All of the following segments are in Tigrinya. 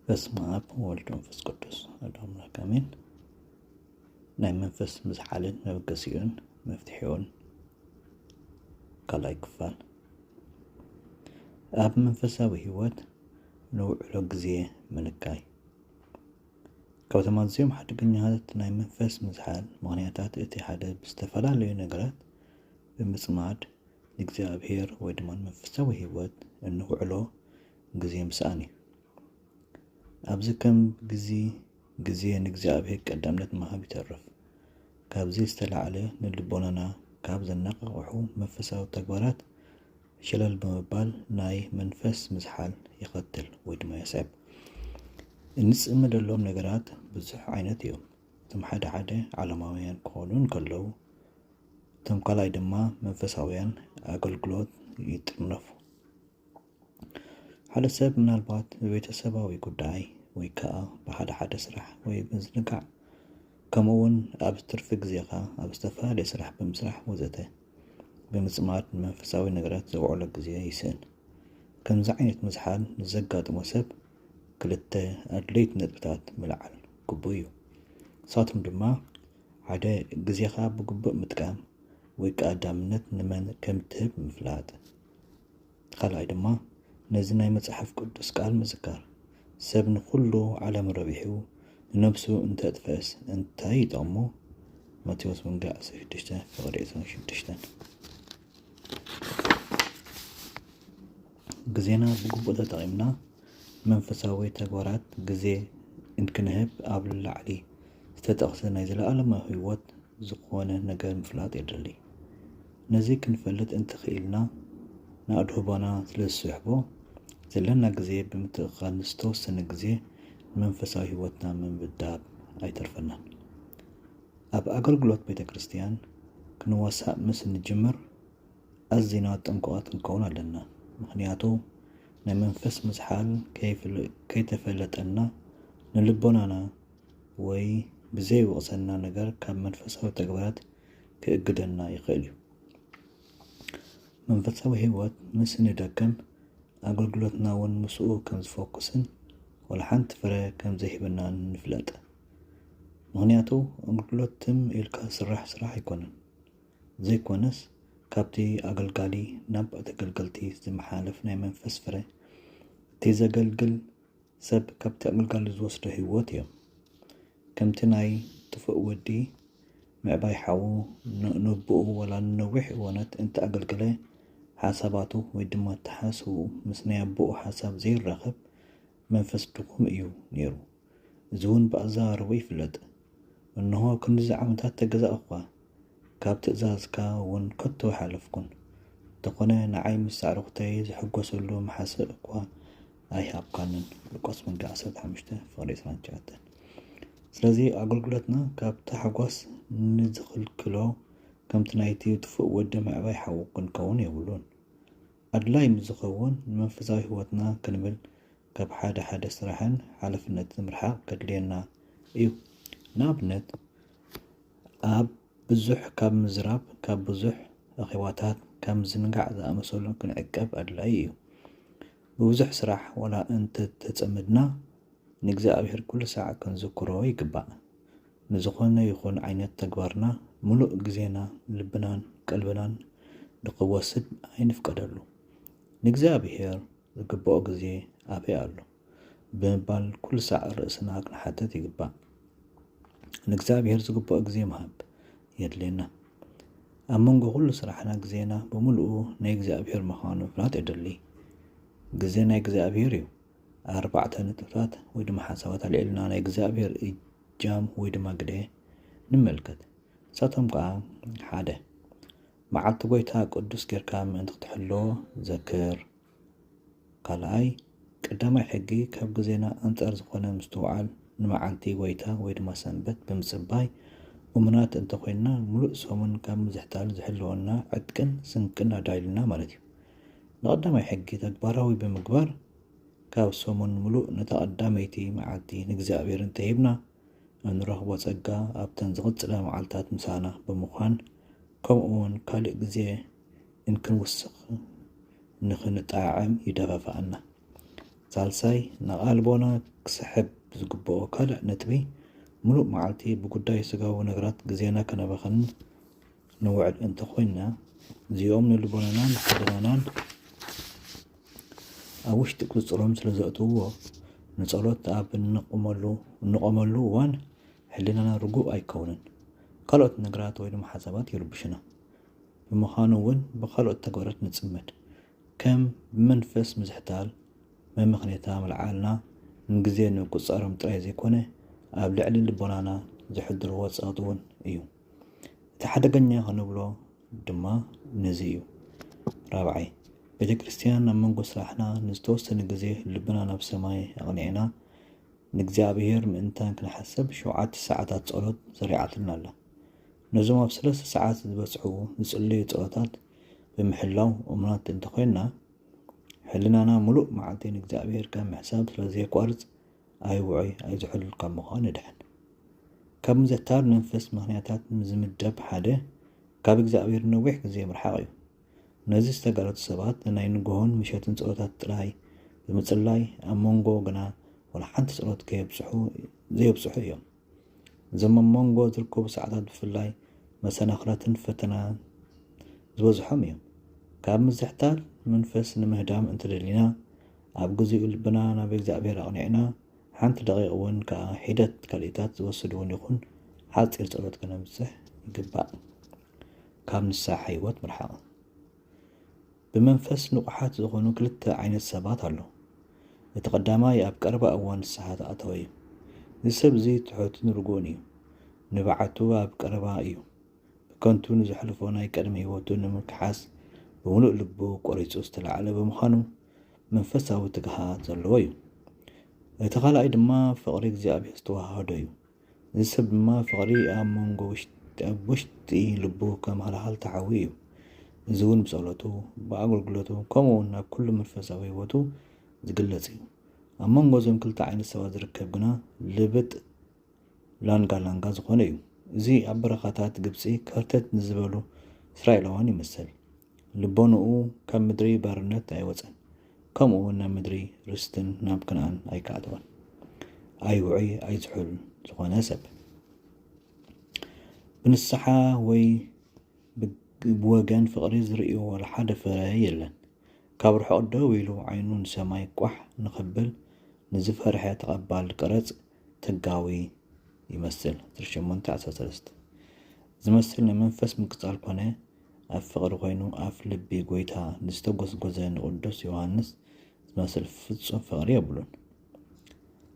በስመ አብ ወወልድ ወመንፈስ ቅዱስ አሐዱ አምላክ አሜን። ናይ መንፈስ ምዝሓልን መበገሲኡን መፍትሒኡን ካልኣይ ክፋል ኣብ መንፈሳዊ ህይወት ነውዕሎ ግዜ ምንካይ ካብቶም ኣዝዮም ሓደገኛታት ናይ መንፈስ ምዝሓል ምክንያታት እቲ ሓደ ብዝተፈላለዩ ነገራት ብምጽማድ ንእግዚአብሔር ወይ ድማ መንፈሳዊ ህይወት እንውዕሎ ግዜ ምሳኣን እዩ። ኣብዚ ከም ግዜ ንእግዚአብሔር ቀዳምነት ምሃብ ይተርፍ። ካብዚ ዝተላዕለ ንልቦናና ካብ ዘናቅሑ መንፈሳዊ ተግባራት ሽለል ብምባል ናይ መንፈስ ምዝሓል ይኸትል ወይ ድማ የስዕብ። እንፅመደሎም ነገራት ብዙሕ ዓይነት እዮም። እቶም ሓደ ዓለማውያን ክኾኑ እንከለዉ እቶም ካልኣይ ድማ መንፈሳውያን ኣገልግሎት ይጥርነፉ። ሓደ ሰብ ምናልባት በቤተሰባዊ ጉዳይ ወይ ከዓ ብሓደ ስራሕ ወይ ብምዝንጋዕ ከምኡውን ኣብ ትርፊ ግዜኻ ኣብ ዝተፈላለየ ስራሕ ብምስራሕ ወዘተ ብምጽማድ መንፈሳዊ ነገራት ዘውዕሎ ግዜ ይስእን። ከምዚ ዓይነት ምዝሓል ንዘጋጥሞ ሰብ ክልተ ኣድለይቲ ነጥብታት ምልዓል ግቡእ እዩ። ንሳቶም ድማ ሓደ ግዜኻ ብግቡእ ምጥቃም ወይ ቀዳምነት ንመን ከም እትህብ ምፍላጥ፣ ካልኣይ ድማ ነዚ ናይ መጽሓፍ ቅዱስ ቃል ምዝካር። ሰብ ንኩሉ ዓለም ረቢሑ ንነብሱ እንተጥፈስ እንታይ ይጠቕሞ? ማቴዎስ ወንጌል 16:26 ግዜና ብግቡእ ተጠቒምና መንፈሳዊ ተግባራት ግዜ እንክንህብ ኣብ ላዕሊ ዝተጠቕሰ ናይ ዘለኣለማዊ ህይወት ዝኾነ ነገር ምፍላጥ የድሊ። ነዚ ክንፈልጥ እንትኽኢልና ንኣድህቦና ስለዝስሕቦ ዘለና ግዜ ብምትእኻል ዝተወሰነ ግዜ መንፈሳዊ ህይወትና ምምዳብ ኣይተርፈናን። ኣብ ኣገልግሎት ቤተክርስትያን ክንወሳእ ምስ ንጅምር ኣዝና ጥንቁቃት ክንከውን ኣለና። ምክንያቱ ናይ መንፈስ ምዝሓል ከይተፈለጠና ንልቦናና ወይ ብዘይወቕሰና ነገር ካብ መንፈሳዊ ተግባራት ክእግደና ይኽእል እዩ። መንፈሳዊ ህይወት ምስ ንደክም ኣገልግሎትና እውን ምስኡ ከም ዝፎኩስን ወላ ሓንቲ ፍረ ከም ዘይሂበና ንፍለጥ። ምክንያቱ ኣገልግሎት ትም ኢልካ ስራሕ ኣይኮነን። ዘይኮነስ ካብቲ ኣገልጋሊ ናብ ተገልገልቲ ዝመሓለፍ ናይ መንፈስ ፍረ እቲ ዘገልግል ሰብ ካብቲ ኣገልጋሊ ዝወስዶ ህይወት እዮም። ከምቲ ናይ ጥፉእ ወዲ ምዕባይ ሓዉ ንብኡ ወላ ንነዊሕ እዋናት እንተ ኣገልገለ ሓሳባቱ ወይ ድማ ተሓስቡ ምስ ናይ ኣቦኡ ሓሳብ ዘይራኸብ መንፈስ ድኹም እዩ ነይሩ። እዚ እውን ብኣዘራርቡ ይፍለጥ። እንሆ ክንዲዚ ዓመታት ተገዛእኳ ካብ ትእዛዝካ እውን ከቶ ሓለፍኩን እንተኾነ ንዓይ ምስ ኣዕርኽተይ ዝሕጎሰሉ መሓስእ እኳ ኣይሃብካንን። ሉቃስ ወንጌል 15:29 ስለዚ ኣገልግሎትና ካብቲ ሓጓስ ንዝኽልክሎ ከምቲ ናይቲ ጥፉእ ወዲ ምዕባይ ሓዉ ክንከውን የብሉን። ኣድላይ ምዝኸውን ንመንፈሳዊ ህይወትና ክንብል ካብ ሓደ ስራሕን ሓላፍነትን ምርሓቅ ከድልየና እዩ። ንኣብነት ኣብ ብዙሕ ካብ ምዝራብ፣ ካብ ብዙሕ ኣኼባታት፣ ካብ ምዝንጋዕ ዝኣመሰሉ ክንዕቀብ ኣድላይ እዩ። ብብዙሕ ስራሕ ወላ እንተተፀምድና ንእግዚአብሔር ኩሉ ሰዓት ክንዝክሮ ይግባእ። ንዝኾነ ይኹን ዓይነት ተግባርና ሙሉእ ግዜና ልብናን ቀልብናን ንክወስድ ኣይንፍቀደሉ። ንእግዚአብሔር ዝግብኦ ግዜ ኣበይ ኣሎ ብምባል ኩሉ ሰዓት ርእስና ክንሓተት ይግባእ። ንእግዚአብሔር ዝግብኦ ግዜ ምሃብ የድልየና። ኣብ መንጎ ኩሉ ስራሕና ግዜና ብምሉኡ ናይ እግዚአብሔር ምዃኑ ምፍላጥ የድሊ። ግዜ ናይ እግዚአብሔር እዩ። 4 ነጥብታት ወይ ድማ ሓሳባት ኣልዒልና ናይ እግዚአብሔር እጃም ወይ ድማ ግደ ንመልከት። ንሳቶም ከዓ 1 መዓልቲ ጎይታ ቅዱስ ጌርካ ምእንቲ ክትሕልዎ ዘክር። 2 ቀዳማይ ሕጊ ካብ ግዜና ኣንጻር ዝኾነ ምስትውዓል ንመዓልቲ ጎይታ ወይ ድማ ሰንበት ብምጽባይ እሙናት እንተኮይንና ሙሉእ ሰሙን ካብ ምዝሕታል ዝሕልወና ዕጥቅን ስንቅን ኣዳይልና ማለት እዩ። ንቐዳማይ ሕጊ ተግባራዊ ብምግባር ካብ ሰሙን ሙሉእ ነተቐዳመይቲ መዓልቲ ንእግዚአብሔር እንተሂብና እንረኽቦ ጸጋ ኣብተን ዝቕፅለ መዓልትታት ምሳና ብምዃን ከምኡውን ካልእ ግዜ እንክንውስኽ ንኽንጣዕም ይደፋፍኣና። ሳልሳይ ንቃልቦና ክስሕብ ዝግብኦ ካልእ ነጥቢ ሙሉእ መዓልቲ ብጉዳይ ስጋዊ ነገራት ግዜና ከነበኸን ንውዕል እንተኮይንና እዚኦም ንልቦናናን ሓደናናን ኣብ ውሽጢ ቁፅሮም ስለዘእትውዎ ንጸሎት ኣብ እንቆመሉ እዋን ሕሊናና ርጉእ ኣይከውንን። ካልኦት ነገራት ወይ ድማ ሓሳባት ይርብሽና። ብምዃኑ እውን ብካልኦት ተግባራት ንጽመድ ከም ብመንፈስ ምዝሕታል መምኽኔታ ምልዓልና ንግዜ ንቁፃሮም ጥራይ ዘይኮነ ኣብ ልዕሊ ልቦናና ዝሕድርዎ ፀቕጢ እውን እዩ። እቲ ሓደገኛ ክንብሎ ድማ ነዚ እዩ። ራብዓይ ቤተ ክርስቲያን ኣብ መንጎ ስራሕና ንዝተወሰነ ግዜ ልብና ናብ ሰማይ ኣቕኒዕና ንእግዚኣብሔር ምእንታን ክንሓስብ 7 ሰዓታት ጸሎት ዘሪዓትልና ኣላ። ነዞም ኣብ 3 ሰዓት ዝበፅሑ ዝጽልዩ ጸሎታት ብምሕላው እሙናት እንተኮይንና ሕሊናና ሙሉእ መዓልቲ ንእግዚኣብሔር ከም ምሕሳብ ስለዘየቋርፅ ኣይውዑይ ኣይዝሕሉል ካብ ምዃኑ ንድሕን። ካብ ምዝሕታር መንፈስ ምክንያታት ዝምደብ ሓደ ካብ እግዚአብሔር ነዊሕ ግዜ ምርሓቅ እዩ። ነዚ ዝተጋለጡ ሰባት ናይ ንግሆን ምሸትን ጸሎታት ጥራይ ብምጽላይ ኣብ መንጎ ግና ወላ ሓንቲ ጸሎት ዘየብፅሑ እዮም። እዞም ኣብ መንጎ ዝርከቡ ሰዓታት ብፍላይ መሰናኽላትን ፈተናን ዝበዝሖም እዮም። ካብ ምዝሕታር መንፈስ ንምህዳም እንተደሊና ኣብ ግዚኡ ልብና ናብ እግዚአብሔር ኣቕኒዕና ሓንቲ ደቂቕ እውን ከዓ ሒደት ካልእታት ዝወስድ እውን ይኹን ሓፂር ጸሎት ከነብፅሕ ይግባእ። ካብ ንስሓ ህይወት ምርሓቕ ብመንፈስ ንቑሓት ዝኾኑ 2 ዓይነት ሰባት ኣለዉ። እቲ ቀዳማይ ኣብ ቀረባ እዋን ንስሓ ተኣተወ እዩ። እዚ ሰብ እዚ ትሑትን ርጉእን እዩ። ንባዓቱ ኣብ ቀረባ እዩ። ብከንቱ ንዘሕልፎ ናይ ቀደመ ህይወቱ ንምክሓስ ብምሉእ ልቡ ቆሪፁ ዝተላዕለ ብምዃኑ መንፈሳዊ ትግሃት ዘለዎ እዩ። እቲ ካልኣይ ድማ ፍቕሪ እግዚኣብሔር ዝተዋሃዶ እዩ። እዚ ሰብ ድማ ፍቕሪ ኣብ መንጎ ኣብ ውሽጢ ልቡ ከመሃላሃል ተሓዊ እዩ። እዚ እውን ብጸሎቱ ብኣገልግሎቱ ከምኡውን ኣብ ኩሉ መንፈሳዊ ህይወቱ ዝግለጽ እዩ። ኣብ መንጎ እዞም 2 ዓይነት ሰባት ዝርከብ ግና ልብጥ ላንጋ ዝኾነ እዩ። እዚ ኣብ በረኻታት ግብፂ ከርተት ንዝበሉ እስራኤላውያን ይመስል። ልቦንኡ ካብ ምድሪ ባርነት ኣይወፀን፣ ከምኡውን ናብ ምድሪ ርስትን ናብ ከነዓን ኣይከኣተወን። ኣይውዑይ ኣይዝሑል ዝኾነ ሰብ ብንስሓ ወይ ብወገን ፍቕሪ ዝርእዮ ወላ ሓደ ፍረ የለን። ካብ ርሑቕ ደው ኢሉ ዓይኑ ንሰማይ ቋሕ ንኽብል ንዝፈርሐ ተቐባል ቀረፅ ተጋዊ ይመስል 8:13 ዝመስል ናይ መንፈስ ምቅፃል ኮነ ኣብ ፍቕሪ ኮይኑ ኣብ ልቢ ጎይታ ንዝተጎዝጎዘ ንቅዱስ ዮሃንስ ዝመስል ፍጹም ፍቕሪ የብሉን።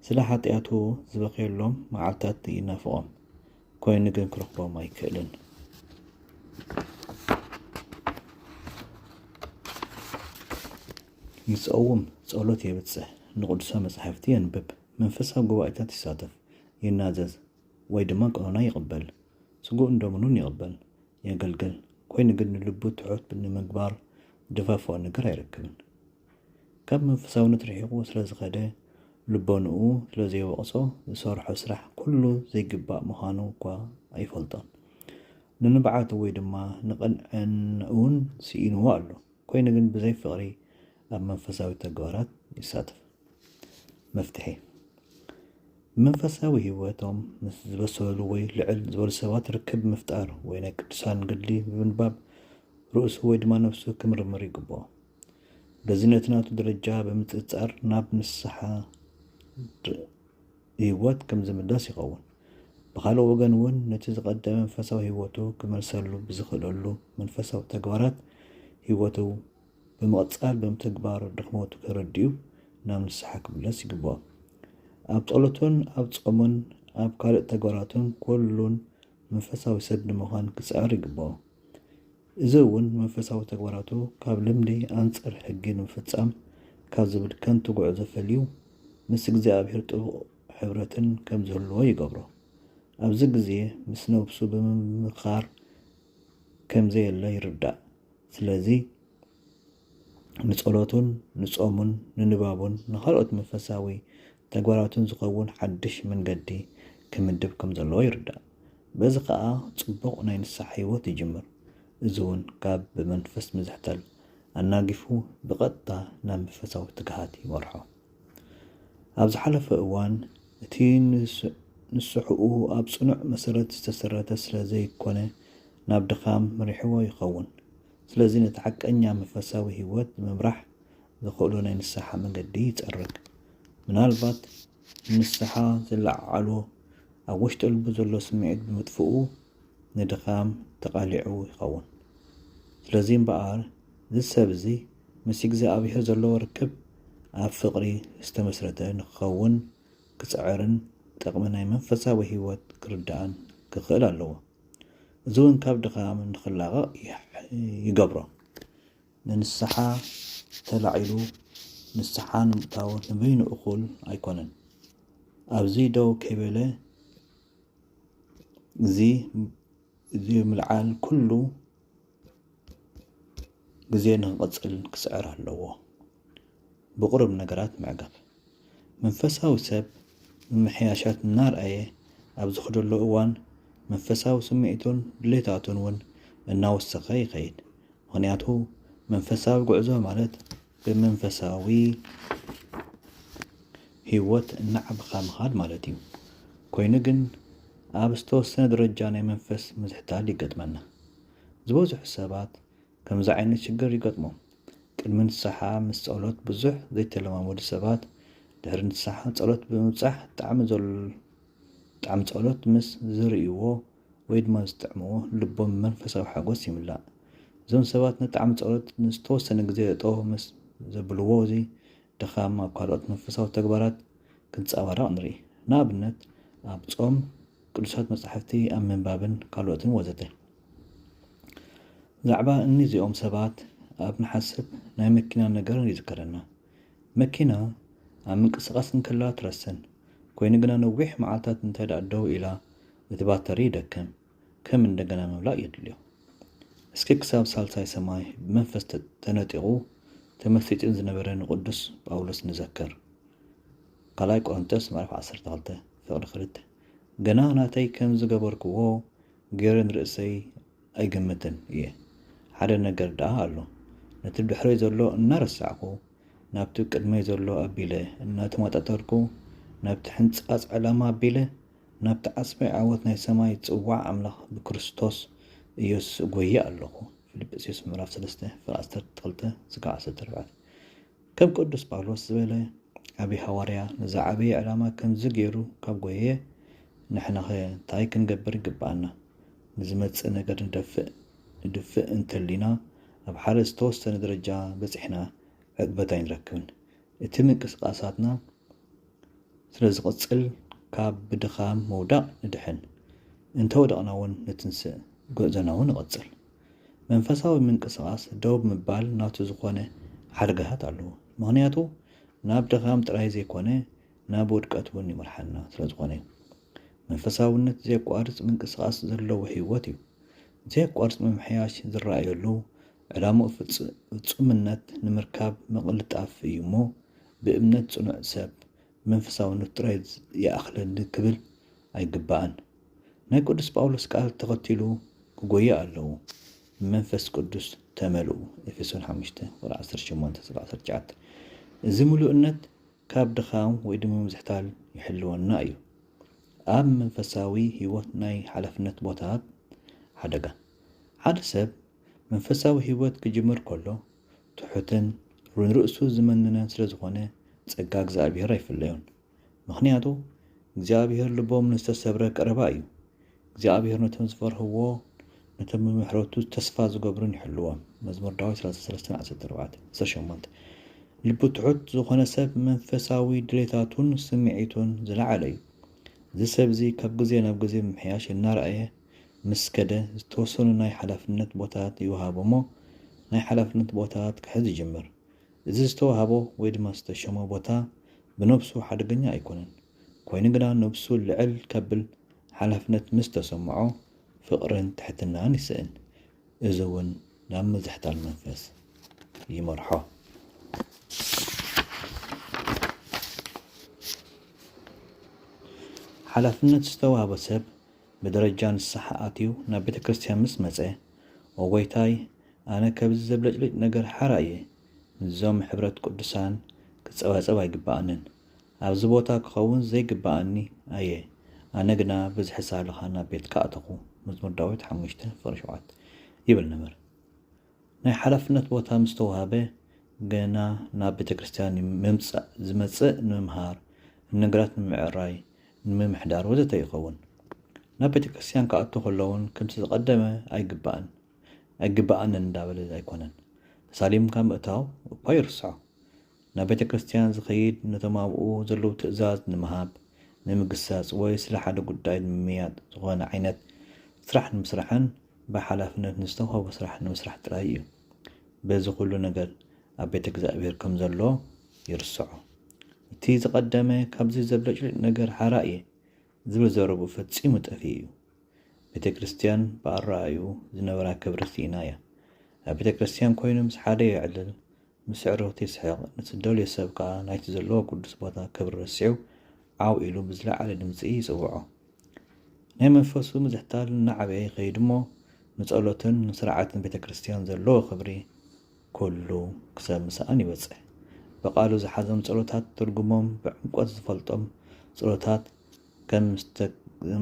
ስለ ሓጢኣቱ ዝበኺየሎም መዓልታት ይናፍቖም ኮይኑ ግን ክረኽቦም ኣይክእልን። ይፀውም፣ ጸሎት የብፅሕ፣ ንቅዱሳን መጻሕፍቲ የንብብ፣ መንፈሳዊ ጉባኤታት ይሳተፍ፣ ይናዘዝ ወይ ድማ ቀኖና ይቕበል፣ ስጉእ እንደምኑን ይቕበል፣ የገልግል ኮይኑ ግን ንልቡ ትሑት ንምግባር ድፋፍኦ ነገር ኣይረክብን። ካብ መንፈሳውነት ርሒቑ ስለ ዝኸደ ልቦንኡ ስለ ዘይወቕሶ ዝሰርሖ ስራሕ ኩሉ ዘይግባእ ምዃኑ እኳ ኣይፈልጦን። ንንብዓቱ ወይ ድማ ንቕንዕንኡን ስኢንዎ ኣሎ ኮይኑ ግን ብዘይ ፍቕሪ ኣብ መንፈሳዊ ተግባራት ይሳተፍ። መፍትሒ መንፈሳዊ ህይወቶም ምስ ዝበሰሉ ወይ ልዕል ዝበሉ ሰባት ርክብ ምፍጣር ወይ ናይ ቅዱሳን ገድሊ ብምንባብ ርእሱ ወይ ድማ ነፍሱ ክምርምር ይግብኦ። በዚ ነቲ ናቱ ደረጃ ብምፅፃር ናብ ንስሓ ህይወት ከም ዝምለስ ይኸውን። ብካልእ ወገን እውን ነቲ ዝቐደመ መንፈሳዊ ህይወቱ ክመልሰሉ ብዝኽእለሉ መንፈሳዊ ተግባራት ህይወቱ ብምቕፃል ብምትግባር ድኽመቱ ከረድዩ ናብ ንስሓ ክምለስ ይግብኦ። ኣብ ጸሎቱን ኣብ ጾሙን ኣብ ካልእ ተግባራቱን ኩሉን መንፈሳዊ ሰብ ንምዃን ክፅዕር ይግብኦ። እዚ እውን መንፈሳዊ ተግባራቱ ካብ ልምዲ ኣንጻር ሕጊ ንምፍጻም ካብ ዝብል ከንቱ ጉዕዞ ፈልዩ ምስ እግዚኣብሔር ጥቡቕ ሕብረትን ከም ዝህልዎ ይገብሮ። ኣብዚ ግዜ ምስ ነብሱ ብምምኻር ከም ዘየለ ይርዳእ። ስለዚ ንጸሎቱን ንጾሙን ንንባቡን ንኻልኦት መንፈሳዊ ተግባራቱን ዝኸውን ሓድሽ መንገዲ ክምድብ ከም ዘለዎ ይርዳእ። በዚ ከዓ ጽቡቕ ናይ ንስሓ ህይወት ይጅምር። እዚ እውን ካብ ብመንፈስ ምዝሕታል ኣናጊፉ ብቐጥታ ናብ መንፈሳዊ ትግሃት ይመርሖ። ኣብ ዝሓለፈ እዋን እቲ ንስሕኡ ኣብ ጽኑዕ መሰረት ዝተሰረተ ስለ ዘይኮነ ናብ ድኻም መሪሕዎ ይኸውን። ስለዚ ነቲ ሓቀኛ መንፈሳዊ ህይወት ምምራሕ ዝኽእሉ ናይ ንስሓ መንገዲ ይጸርግ። ምናልባት ንስሓ ዝለዓሉ ኣብ ውሽጢ ልቡ ዘሎ ስምዒት ብምጥፍኡ ንድኻም ተቓሊዑ ይኸውን። ስለዚ እምበኣር እዚ ሰብ እዚ ምስ እግዚኣብሔር ዘለዎ ርክብ ኣብ ፍቕሪ ዝተመስረተ ንክኸውን ክፅዕርን ጥቕሚ ናይ መንፈሳዊ ህይወት ክርዳእን ክኽእል ኣለዎ። እዚ እውን ካብ ድኻም ንኽላቐቕ ይገብሮ። ንንስሓ ተላዒሉ ንስሓ ንምእታው ንበይኑ እኹል ኣይኮነን። ኣብዚ ደው ከይበለ እዚ ምልዓል ኩሉ ግዜ ንክቕፅል ክስዕር ኣለዎ። ብቁርብ ነገራት ምዕጋብ መንፈሳዊ ሰብ ምምሕያሻት እናርኣየ ኣብ ዝኸደሉ እዋን መንፈሳዊ ስምዒቱን ድሌታቱን እውን እናወሰኸ ይኸይድ። ምክንያቱ መንፈሳዊ ጉዕዞ ማለት ብመንፈሳዊ ህይወት እናዓብኻ ምኻድ ማለት እዩ። ኮይኑ ግን ኣብ ዝተወሰነ ደረጃ ናይ መንፈስ ምዝሕታል ይገጥመና። ዝበዝሑ ሰባት ከምዚ ዓይነት ሽግር ይገጥሞም። ቅድሚ ንስሓ ምስ ጸሎት ብዙሕ ዘይተለማመዱ ሰባት ድሕሪ ንስሓ ጸሎት ብምብጻሕ ጣዕሚ ጸሎት ምስ ዝርእይዎ ወይ ድማ ዝጥዕምዎ ልቦም መንፈሳዊ ሓጎስ ይምላእ። እዞም ሰባት ንጣዕሚ ጸሎት ንዝተወሰነ ግዜ እጠው ምስ ዘብልዎ እዚ ድኻም ኣብ ካልኦት መንፈሳዊ ተግባራት ክንፀባረቕ ንርኢ። ንኣብነት ኣብ ጾም፣ ቅዱሳት መጻሕፍቲ ኣብ ምንባብን ካልኦትን ወዘተ። ዛዕባ እኒዚኦም ሰባት ኣብ ንሓስብ ናይ መኪና ነገር ይዝከረና። መኪና ኣብ ምንቅስቓስ እንከላ ትረስን። ኮይኑ ግና ነዊሕ መዓልታት እንተዳእ ደው ኢላ እቲ ባተሪ ይደክም። ከም እንደገና መምላእ የድልዮ። እስኪ ክሳብ ሳልሳይ ሰማይ ብመንፈስ ተነጢቑ ተመሲጢን ዝነበረ ንቅዱስ ጳውሎስ ንዘክር። ካልኣይ ቆሮንቶስ ምዕራፍ 12 ፍቕዲ 2 ገና ናተይ ከም ዝገበርክዎ ገይረ ንርእሰይ ኣይግምትን እየ። ሓደ ነገር ደኣ ኣሎ። ነቲ ድሕረይ ዘሎ እናረሳዕኩ ናብቲ ቅድመይ ዘሎ ኣቢለ እናተመጣጠርኩ ናብቲ ሕንፃፅ ዕላማ ኣቢለ ናብቲ ዓስማይ ዓወት ናይ ሰማይ ጽዋዕ ኣምላኽ ብክርስቶስ ኢየሱስ እጐየ ኣለኹ። ፊልጵስዩስ ምዕራፍ 3 ፍቅዲ 12-14 ከም ቅዱስ ጳውሎስ ዝበለ ዓብዪ ሃዋርያ ነዛ ዓበየ ዕላማ ከምዚ ገይሩ ካብ ጐየ ንሕና ኸ እንታይ ክንገብር ይግባአና? ንዝመፅእ ነገር ንድፍእ እንተሊና ኣብ ሓደ ዝተወሰነ ደረጃ በፂሕና ዕግበት ኣይንረክብን። እቲ ምንቅስቃሳትና ስለ ዝቕፅል ካብ ብድኻም መውዳቕ ንድሕን እንተወደቕና እውን ንትንስእ ጉዕዞና እውን ይቕፅል። መንፈሳዊ ምንቅስቓስ ደው ምባል ናቱ ዝኾነ ሓደጋታት ኣለዎ። ምክንያቱ ናብ ድኻም ጥራይ ዘይኮነ ናብ ውድቀት እውን ይመርሓና ስለ ዝኾነ እዩ። መንፈሳውነት ዘየቋርፅ ምንቅስቓስ ዘለዎ ህይወት እዩ። ዘየቋርፅ ምምሕያሽ ዝረኣየሉ ዕላምኡ ፍጹምነት ንምርካብ መቕልጣፍ እዩ እሞ ብእምነት ጽኑዕ ሰብ መንፈሳውነት ጥራይ ይኣኽለኒ ክብል ኣይግባእን። ናይ ቅዱስ ጳውሎስ ቃል ተኸቲሉ ክጎየ ኣለዉ። መንፈስ ቅዱስ ተመልኡ ኤፌሶን 5:18-19 እዚ ምሉእነት ካብ ድኻም ወይ ድማ ምዝሕታል ይሕልወና እዩ። ኣብ መንፈሳዊ ህይወት ናይ ሓላፍነት ቦታታት ሓደጋ ሓደ ሰብ መንፈሳዊ ህይወት ክጅምር ከሎ ትሑትን ንርእሱ ዝመንነን ስለ ዝኾነ ጸጋ እግዚኣብሔር ኣይፍለዮን። ምክንያቱ እግዚኣብሔር ልቦም ንዝተሰብረ ቀረባ እዩ። እግዚኣብሔር ነቶም ዝፈርህዎ ነቶም ብምሕረቱ ተስፋ ዝገብሩን ይሕልዎም። መዝሙር ዳዊት 33:14-18 ልቡ ትሑት ዝኾነ ሰብ መንፈሳዊ ድሌታቱን ስምዒቱን ዝለዓለ እዩ። እዚ ሰብ እዚ ካብ ግዜ ናብ ግዜ ምምሕያሽ እናርኣየ ምስ ከደ ዝተወሰኑ ናይ ሓላፍነት ቦታታት ይወሃቦ እሞ ናይ ሓላፍነት ቦታታት ክሕዝ ይጅምር። እዚ ዝተዋሃቦ ወይ ድማ ዝተሸሞ ቦታ ብነብሱ ሓደገኛ ኣይኮነን። ኮይኑ ግና ነብሱ ልዕል ከብል ሓላፍነት ምስ ተሰምዖ ፍቕርን ትሕትናን ይስእን። እዚ እውን ናብ ምዝሕታል መንፈስ ይመርሖ። ሓላፍነት ዝተዋሃበ ሰብ ብደረጃ ንስሓ ኣትዩ ናብ ቤተ ክርስቲያን ምስ መፀ ወጎይታይ ኣነ ከብዚ ዘብለጭልጭ ነገር ሓራ እየ ንዞም ሕብረት ቅዱሳን ክፀባፀብ ኣይግባአንን። ኣብዚ ቦታ ክኸውን ዘይግባኣኒ ኣየ ኣነ ግና ብዙሕ ሳልኻ ናብ ቤትካ ኣተኹ መዝሙር ዳዊት 5:7 ይብል ነበር። ናይ ሓላፍነት ቦታ ምስ ተዋሃበ ገና ናብ ቤተ ክርስቲያን ምምፃእ ዝመፅእ ንምምሃር ነገራት ንምዕራይ ንምምሕዳር ወዘተ ይኸውን። ናብ ቤተ ክርስቲያን ክኣቱ ከለውን ከምቲ ዝቐደመ ኣይግባኣንን እንዳበለ ኣይኮነን። ተሳሊምካ ምእታው እኳ ይርስዖ። ናብ ቤተ ክርስቲያን ዝኸይድ ነቶም ኣብኡ ዘለዉ ትእዛዝ ንምሃብ ንምግሳፅ ወይ ስለ ሓደ ጉዳይ ንምምያጥ ዝኾነ ዓይነት ስራሕ ንምስራሕን ብሓላፍነት ንዝተዋህቦ ስራሕ ንምስራሕ ጥራይ እዩ። በዚ ኩሉ ነገር ኣብ ቤተ እግዚኣብሔር ከም ዘሎ ይርስዖ። እቲ ዝቐደመ ካብዚ ዘብለጭልጭ ነገር ሓራ እየ ዝብል ዘረቡ ፈፂሙ ጠፊ እዩ። ቤተ ክርስቲያን ብኣረኣዩ ዝነበራ ክብሪ ኢና እያ። ኣብ ቤተ ክርስቲያን ኮይኑ ምስ ሓደ ይዕልል ምስ ዕረፍቲ ይስሕቕ ንትደልዮ ሰብ ከዓ ናይቲ ዘለዎ ቅዱስ ቦታ ክብሪ ረሲዑ ዓው ኢሉ ብዝለዓለ ድምፂ ይፅውዖ። ናይ መንፈሱ ምዝሕታል እናዓበየ ይኸይድ እሞ ንጸሎትን ንስርዓትን ቤተ ክርስቲያን ዘለዎ ክብሪ ኩሉ ክሰብ ምሳኣን ይበፅሕ። ብቓሉ ዝሓዞም ጸሎታት ትርጉሞም ብዕምቆት ዝፈልጦም ጸሎታት ከም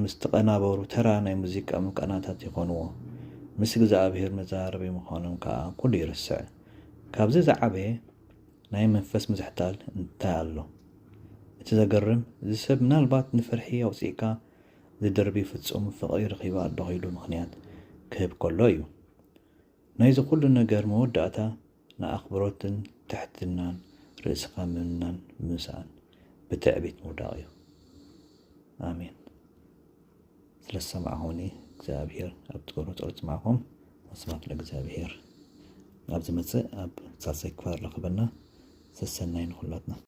ምስተቐናበሩ ተራ ናይ ሙዚቃ ምቃናታት ይኾንዎ። ምስ እግዚኣብሔር መዛረቢ ምዃኖም ከዓ ኩሉ ይርስዕ። ካብዚ ዝዓበየ ናይ መንፈስ ምዝሕታል እንታይ ኣሎ? እቲ ዘገርም እዚ ሰብ ምናልባት ንፍርሒ ኣውፂእካ ዝደርቢ ፍጹም ፍቕሪ ረኺባ ኣለኹ ኢሉ ምኽንያት ክህብ ከሎ እዩ። ናይዚ ኩሉ ነገር መወዳእታ ንኣኽብሮትን ትሕትናን ርእስኻ ምምናን ምምስኣን ብትዕቢት ምውዳቕ እዩ። ኣሜን። ስለሰማዕኹኒ እግዚኣብሔር ኣብ ትገብሮ ጸሎት ማዕኹም ወስብሐት ለእግዚኣብሔር። ኣብ ዝመጽእ ኣብ ሳልሳይ ክፋል ረኽበና ሰሰናይ ንኹላትና።